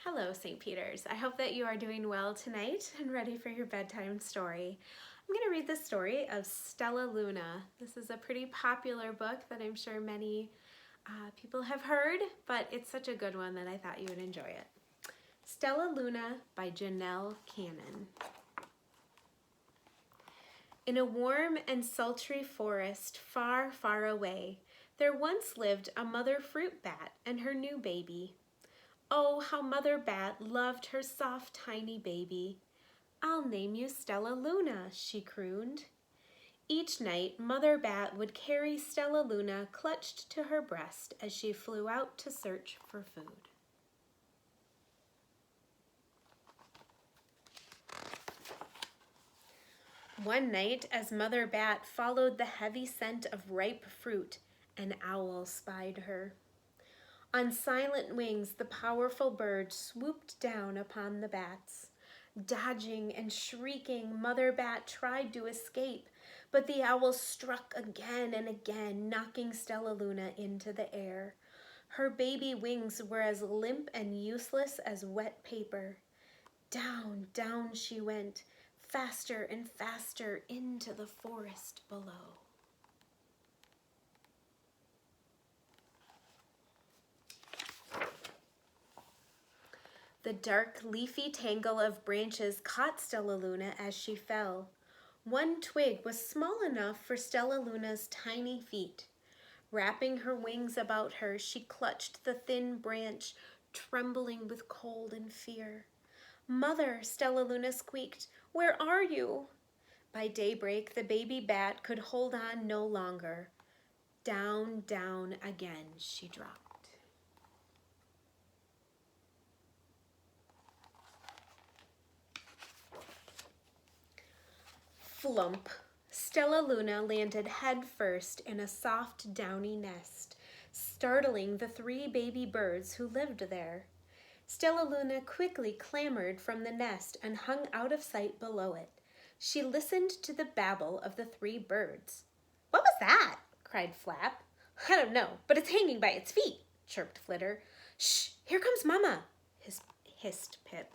Hello, St. Peter's. I hope that you are doing well tonight and ready for your bedtime story. I'm going to read the story of Stellaluna. This is a pretty popular book that I'm sure many people have heard, but it's such a good one that I thought you would enjoy it. Stellaluna by Janell Cannon. In a warm and sultry forest far, far away, there once lived a mother fruit bat and her new baby. Oh, how Mother Bat loved her soft, tiny baby. "I'll name you Stellaluna," she crooned. Each night, Mother Bat would carry Stellaluna clutched to her breast as she flew out to search for food. One night, as Mother Bat followed the heavy scent of ripe fruit, an owl spied her. On silent wings, the powerful bird swooped down upon the bats. Dodging and shrieking, Mother Bat tried to escape, but the owl struck again and again, knocking Stellaluna into the air. Her baby wings were as limp and useless as wet paper. Down, down she went, faster and faster into the forest below. The dark, leafy tangle of branches caught Stellaluna as she fell. One twig was small enough for Stellaluna's tiny feet. Wrapping her wings about her, she clutched the thin branch, trembling with cold and fear. "Mother," Stellaluna squeaked, "where are you?" By daybreak, the baby bat could hold on no longer. Down, down again she dropped. Flump! Stellaluna landed head first in a soft, downy nest, startling the 3 baby birds who lived there. Stellaluna quickly clambered from the nest and hung out of sight below it. She listened to the babble of the 3 birds. "What was that?" cried Flap. "I don't know, but it's hanging by its feet," chirped Flitter. "Shh! Here comes Mama!" hissed Pip.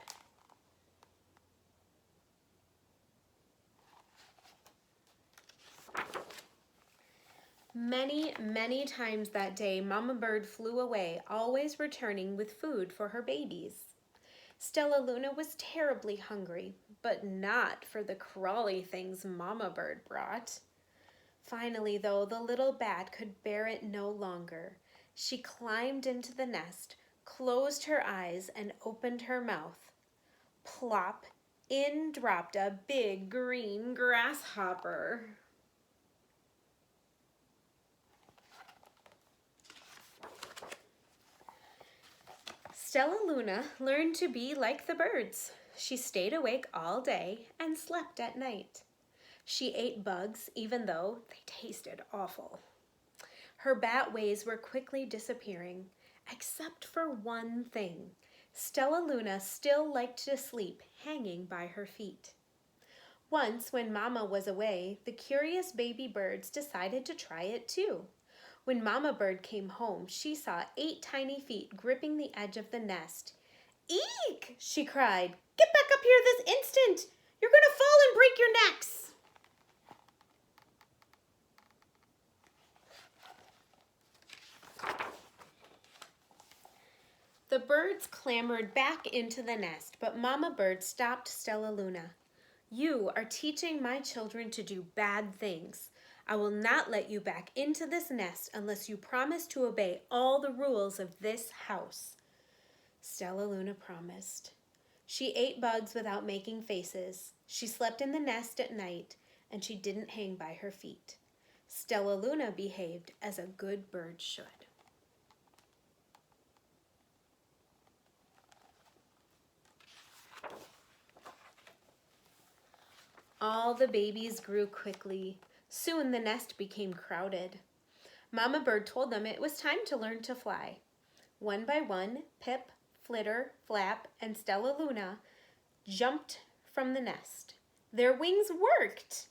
Many, many times that day, Mama Bird flew away, always returning with food for her babies. Stellaluna was terribly hungry, but not for the crawly things Mama Bird brought. Finally, though, the little bat could bear it no longer. She climbed into the nest, closed her eyes, and opened her mouth. Plop! In dropped a big green grasshopper. Stellaluna learned to be like the birds. She stayed awake all day and slept at night. She ate bugs even though they tasted awful. Her bat ways were quickly disappearing, except for one thing. Stellaluna still liked to sleep hanging by her feet. Once, when Mama was away, the curious baby birds decided to try it too. When Mama Bird came home, she saw 8 tiny feet gripping the edge of the nest. "Eek!" she cried. "Get back up here this instant! You're going to fall and break your necks!" The birds clambered back into the nest, but Mama Bird stopped Stellaluna. "You are teaching my children to do bad things. I will not let you back into this nest unless you promise to obey all the rules of this house." Stellaluna promised. She ate bugs without making faces. She slept in the nest at night, and she didn't hang by her feet. Stellaluna behaved as a good bird should. All the babies grew quickly. Soon the nest became crowded. Mama Bird told them it was time to learn to fly. One by one, Pip, Flitter, Flap, and Stellaluna jumped from the nest. Their wings worked!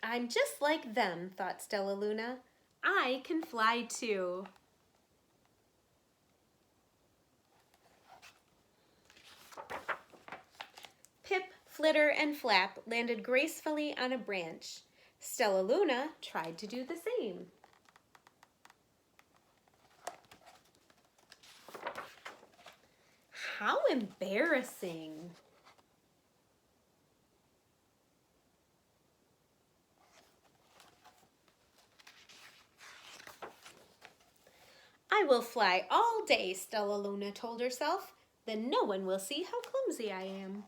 "I'm just like them," thought Stellaluna. "I can fly too." Flitter and Flap landed gracefully on a branch. Stellaluna tried to do the same. How embarrassing. I will fly all day, Stellaluna told herself. Then no one will see how clumsy I am.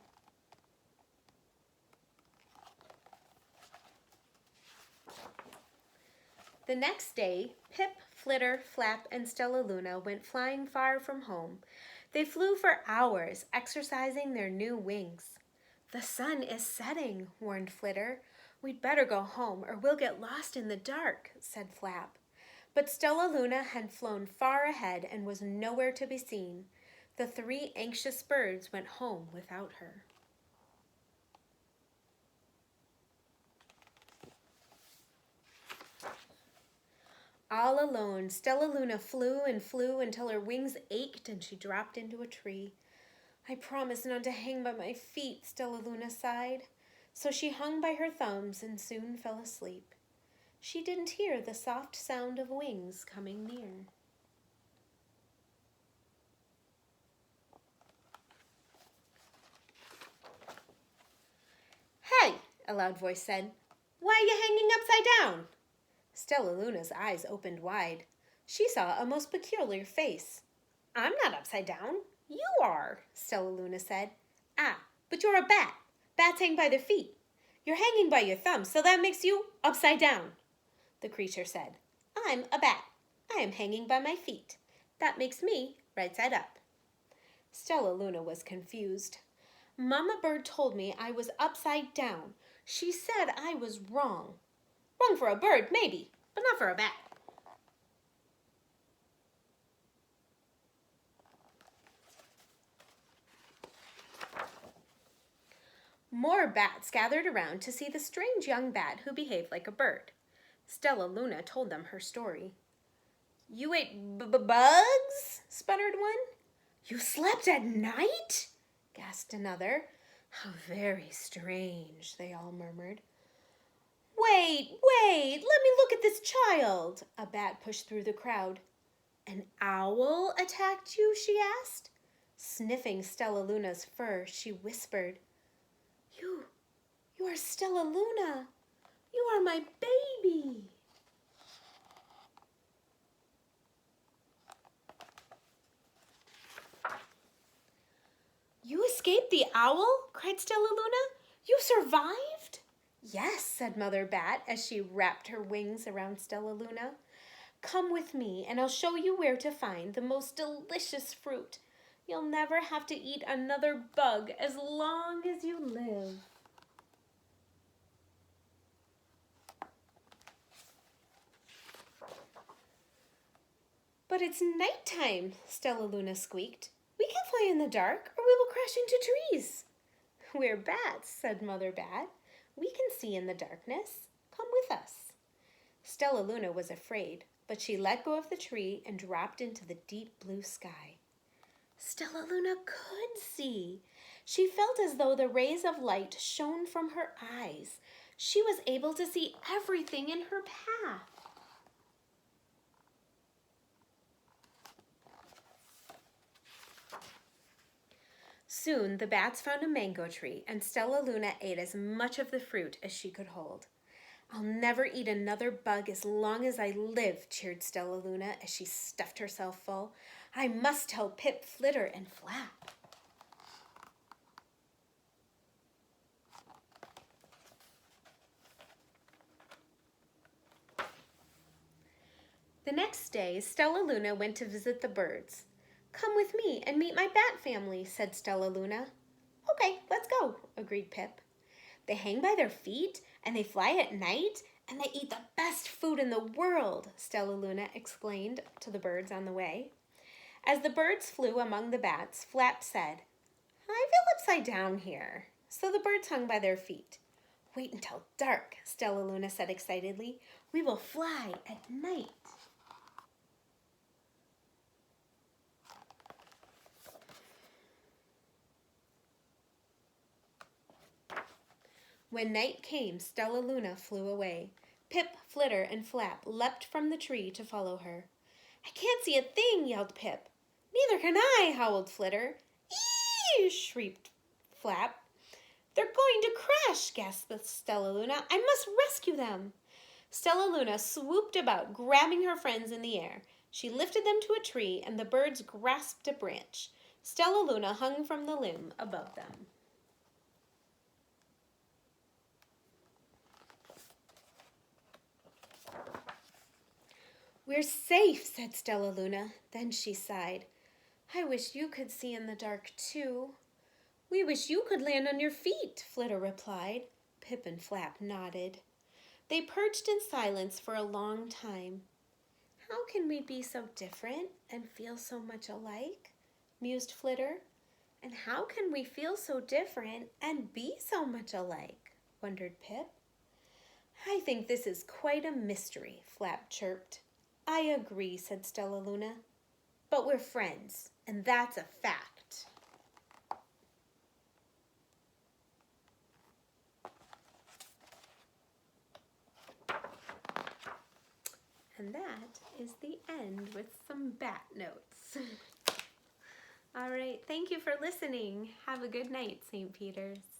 The next day, Pip, Flitter, Flap, and Stellaluna went flying far from home. They flew for hours, exercising their new wings. The sun is setting, warned Flitter. We'd better go home or we'll get lost in the dark, said Flap. But Stellaluna had flown far ahead and was nowhere to be seen. The three anxious birds went home without her. All alone, Stellaluna flew and flew until her wings ached and she dropped into a tree. I promised not to hang by my feet, Stellaluna sighed. So she hung by her thumbs and soon fell asleep. She didn't hear the soft sound of wings coming near. Hey, a loud voice said. Why are you hanging upside down? Stellaluna's eyes opened wide. She saw a most peculiar face. I'm not upside down. You are, Stellaluna said. Ah, but you're a bat. Bats hang by their feet. You're hanging by your thumbs, so that makes you upside down, the creature said. I'm a bat. I am hanging by my feet. That makes me right side up. Stellaluna was confused. Mama Bird told me I was upside down. She said I was wrong. Wrong for a bird, maybe, but not for a bat. More bats gathered around to see the strange young bat who behaved like a bird. Stellaluna told them her story. You ate bugs? Sputtered one. You slept at night? Gasped another. How very strange, they all murmured. Wait, let me look at this child. A bat pushed through the crowd. An owl attacked you? She asked. Sniffing Stellaluna's fur, she whispered. You are Stellaluna. You are my baby. You escaped the owl? Cried Stellaluna. You survived? Yes, said Mother Bat as she wrapped her wings around Stellaluna. Come with me and I'll show you where to find the most delicious fruit. You'll never have to eat another bug as long as you live. But it's nighttime, Stellaluna squeaked. We can't fly in the dark or we will crash into trees. We're bats, said Mother Bat. We can see in the darkness. Come with us. Stellaluna was afraid, but she let go of the tree and dropped into the deep blue sky. Stellaluna could see. She felt as though the rays of light shone from her eyes. She was able to see everything in her path. Soon the bats found a mango tree, and Stellaluna ate as much of the fruit as she could hold. I'll never eat another bug as long as I live, cheered Stellaluna as she stuffed herself full. I must tell Pip, Flitter, and Flap. The next day, Stellaluna went to visit the birds. Come with me and meet my bat family, said Stellaluna. Okay, let's go, agreed Pip. They hang by their feet, and they fly at night, and they eat the best food in the world, Stellaluna explained to the birds on the way. As the birds flew among the bats, Flap said, I feel upside down here. So the birds hung by their feet. Wait until dark, Stellaluna said excitedly. We will fly at night. When night came, Stellaluna flew away. Pip, Flitter, and Flap leapt from the tree to follow her. I can't see a thing, yelled Pip. Neither can I, howled Flitter. Eee! Shrieked Flap. They're going to crash, gasped Stellaluna. I must rescue them. Stellaluna swooped about, grabbing her friends in the air. She lifted them to a tree, and the birds grasped a branch. Stellaluna hung from the limb above them. We're safe, said Stellaluna. Then she sighed. I wish you could see in the dark, too. We wish you could land on your feet, Flitter replied. Pip and Flap nodded. They perched in silence for a long time. How can we be so different and feel so much alike? Mused Flitter. And how can we feel so different and be so much alike? Wondered Pip. I think this is quite a mystery, Flap chirped. I agree, said Stellaluna. But we're friends, and that's a fact. And that is the end with some bat notes. All right, thank you for listening. Have a good night, St. Peter's.